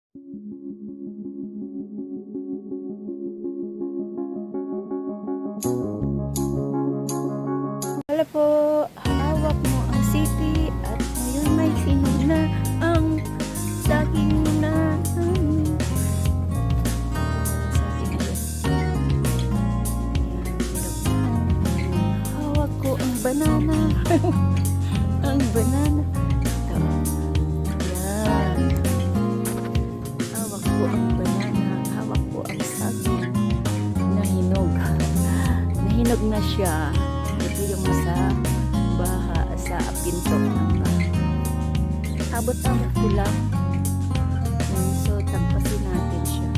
Wala po, hawak mo ang sipi at ngayon may sinog na ang saging na hawak ko ang banana. Ang banana. Ito. Yan. Hawak ko ang banana. Hawak ko ang saging na hinog. Nahinog na siya. Ito yung sa baha, sa pinto ng baha. Abot-abot ko lang. So, tagpasin natin siya.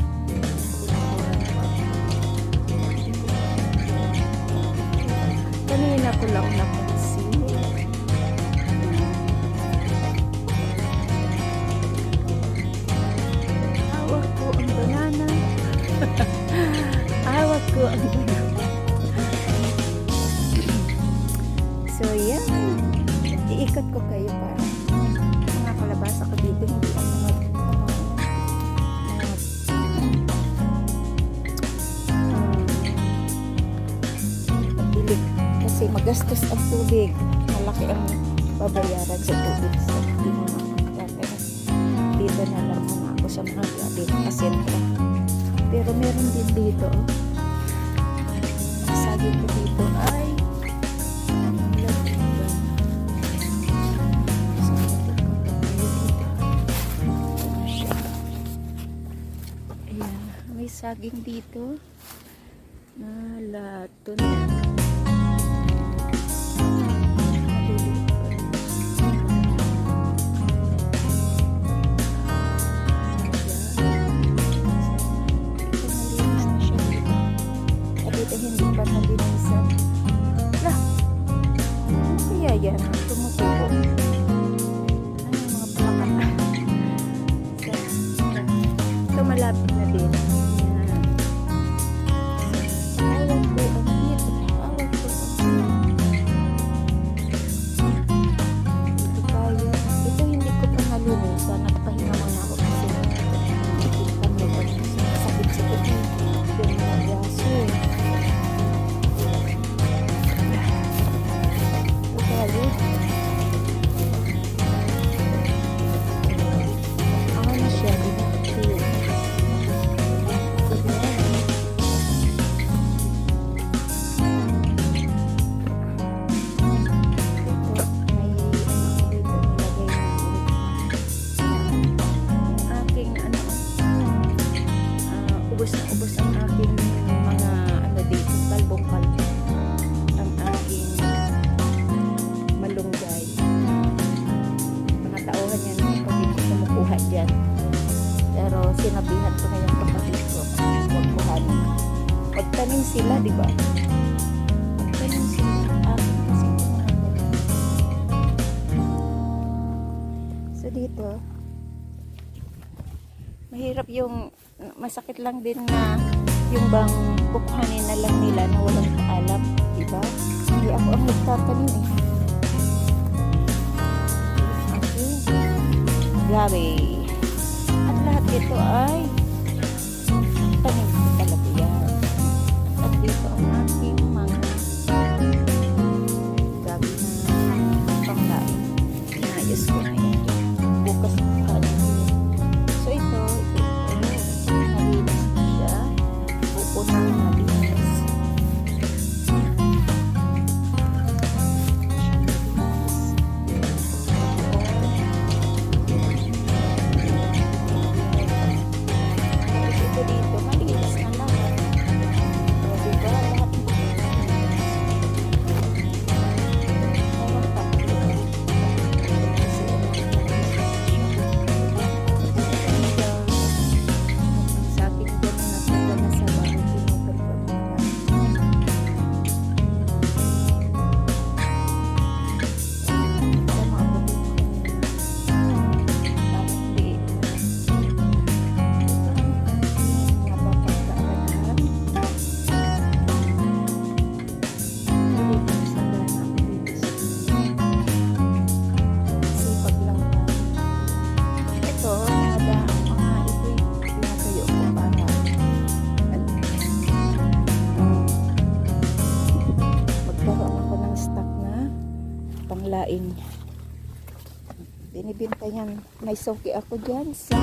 Kanina ko lang napansin. Hawak ko ang banana. Hawak ko ang banana. So, yan. Iikot ko kayo para mga kalabasa ko dito. Hindi ako magbilig. Kasi magastos ang tubig. Malaki ang babayaran sa tubig. So, hindi mo makakaya. Dito na lang muna ako sa mga gabi na sentro. Pero meron din dito. Sabi ko dito ay may saging dito na lato na hindi pa nalinisan. Lah, ano kaya yan? Tumutubo. Ano yung mga bulakan? Ito malapit na din. Ubos ang aking mga ano dito, kalbong-kalbong. Ang aking malunggay. Mga tauhan yan ng kapatid ko kumukuha dyan. Pero sinabihan ko na yung kapatid ko. Huwag kuhanin. Magtanim sila, di ba? Magtanim sila. Kasi so dito, mahirap yung masakit lang din na yung bang kukuhanin na lang nila na walang kaalam, diba? Hindi ako ang nagtatanim eh. Okay. Grabe. At lahat dito ay tanim ko talaga yan. At dito ang aking mga gabi na pangkain. Inayos ko na yan. Bukas na kanin. So ito malinis na siya. Pupunang malinis. binibinta yan. May suki ako dyan sa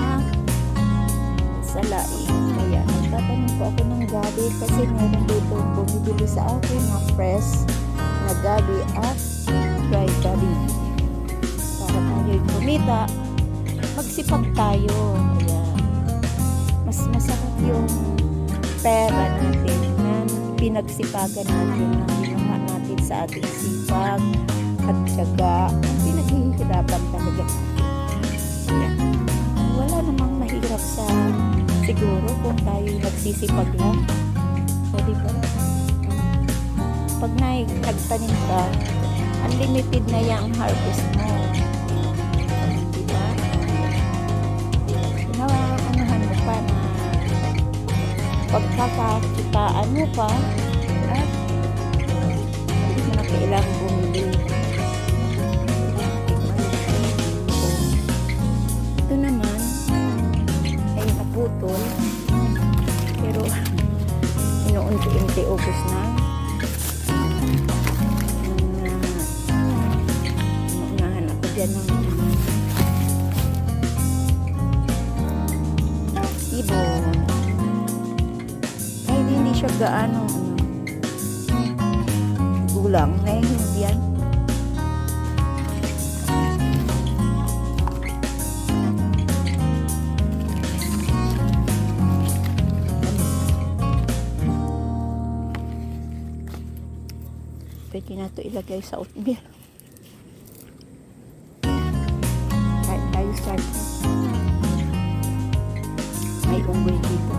laing. Kaya nagtatanim po ako ng gabi kasi meron dito bumibili sa akin na fresh na gabi at dried gabi. Para tayo'y kumita, magsipag tayo. Kaya mas masarap yung pera natin na pinagsipagan natin, na ginawa natin sa ating sipag at syaga, pinaghihirapan talaga natin. Kaya, wala namang mahirap sa siguro kung tayo nagsisipag lang. So, diba? Pag nagtanim ka, unlimited na yung harvest mo. Diba? Anuhan mo pa na pagkakakitaan mo pa at hindi mo na kailangan bumili. Ito naman ay naputol pero inuunti-unti ubos na. Inuunahan ako dyan ng ibon. Kahit hindi siya gaano gulang, nahihinog yan. Pwede na ito ilagay sa oatmeal. Kahit tayo start na. May unggoy dito.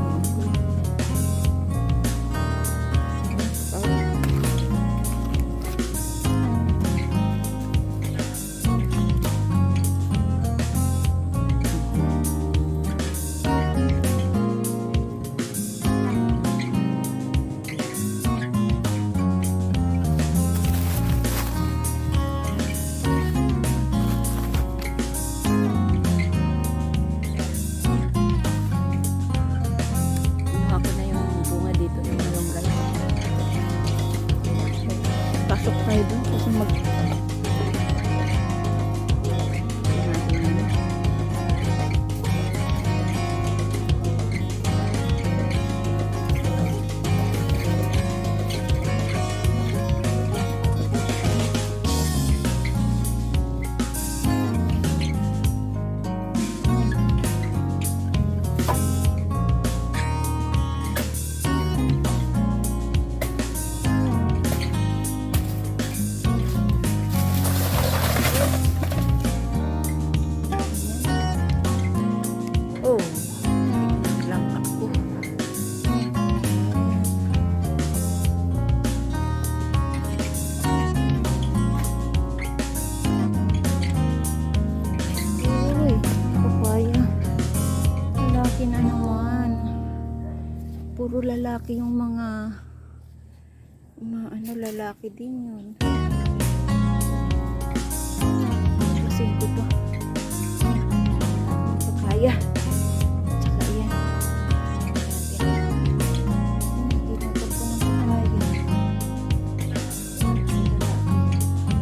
Pasok tayo doon kasi puro lalaki yung mga ano, lalaki din yun. Kasi ito to papaya tsaka yan tinatag ko ng papaya.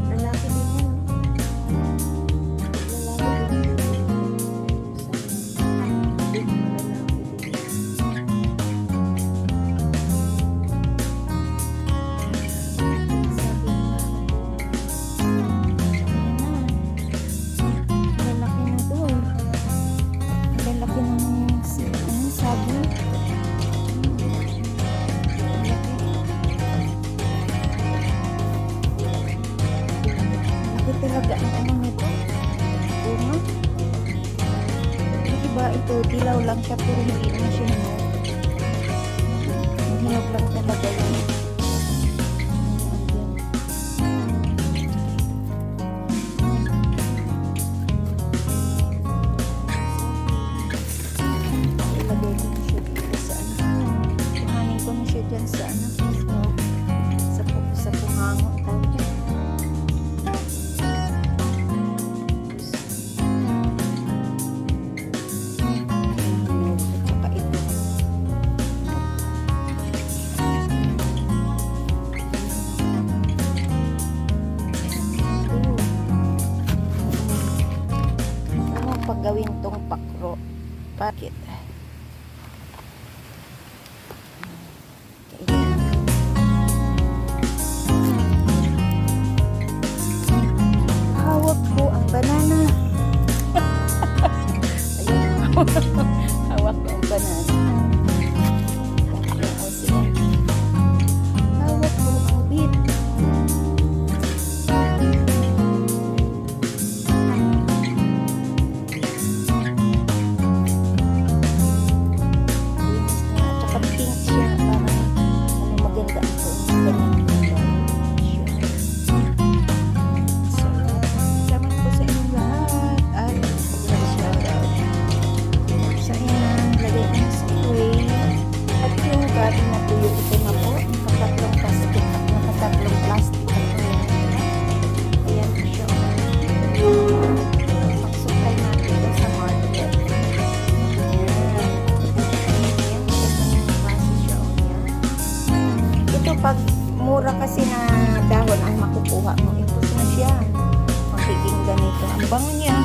Lalaki din yun, lalaki din talaga ang ano nito, bunga. Yung iba ito dilaw lang siya pero hindi naman siya hinog. Hinog lang talaga yun. Ilagay ko na siya dito sa ano, kuhanin ko na siya dyan sa ano, sa pumango tawag dyan. Pakit. Hawak ko ang banana. Ayun. Hawak ko ang banana. Ayan, sige. Hawak ko ang beet. Tsaka pink siya. Parang maganda ito. Salamat po sa inyong lahat. At shoutout sa inyong lagay ng spray. At yung gabi na tuyo, ito na po. Nakatatlong plastic. Nakatatlong plastic. Ayan po siya. Pag-supply natin ito sa market. Ito pag mura kasi na dahon ang makukuha mo, ito na siya. Magiging ganito. Ang bango niya.